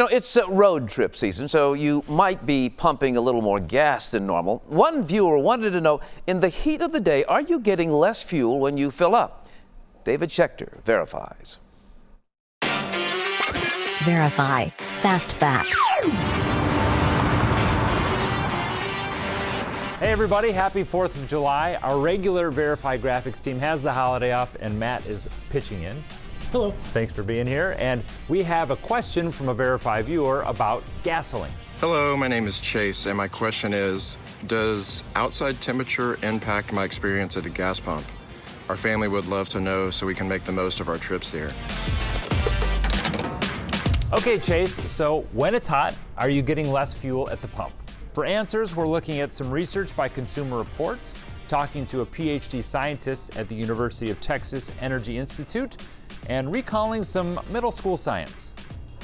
It's road trip season, so you might be pumping a little more gas than normal. One viewer wanted to know, in the heat of the day, are you getting less fuel when you fill up? David Schechter verifies. Verify. Fast facts. Hey everybody, happy 4th of July. Our regular Verify Graphics team has the holiday off and Matt is pitching in. Hello. Thanks for being here. And we have a question from a Verify viewer about gasoline. Hello, my name is Chase, and my question is, does outside temperature impact my experience at the gas pump? Our family would love to know so we can make the most of our trips there. Okay, Chase, so when it's hot, are you getting less fuel at the pump? For answers, we're looking at some research by Consumer Reports, talking to a PhD scientist at the University of Texas Energy Institute, and recalling some middle school science.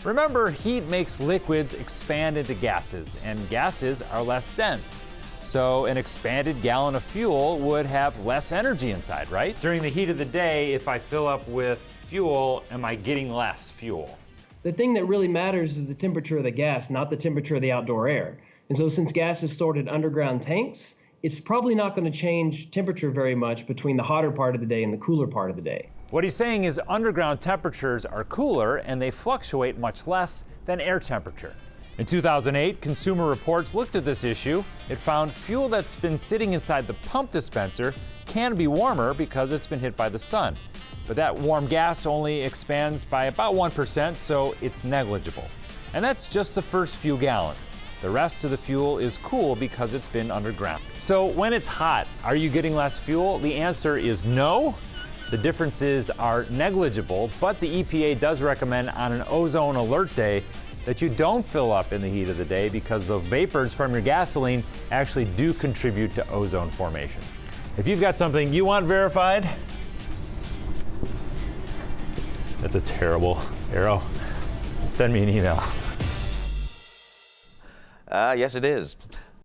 Remember, heat makes liquids expand into gases, and gases are less dense. So an expanded gallon of fuel would have less energy inside, right? During the heat of the day, if I fill up with fuel, am I getting less fuel? The thing that really matters is the temperature of the gas, not the temperature of the outdoor air. And so since gas is stored in underground tanks, it's probably not going to change temperature very much between the hotter part of the day and the cooler part of the day. What he's saying is underground temperatures are cooler and they fluctuate much less than air temperature. In 2008, Consumer Reports looked at this issue. It found fuel that's been sitting inside the pump dispenser can be warmer because it's been hit by the sun. But that warm gas only expands by about 1%, so it's negligible. And that's just the first few gallons. The rest of the fuel is cool because it's been underground. So when it's hot, are you getting less fuel? The answer is no. The differences are negligible, but the EPA does recommend on an ozone alert day that you don't fill up in the heat of the day because the vapors from your gasoline actually do contribute to ozone formation. If you've got something you want verified, that's a terrible arrow, send me an email. Yes, it is.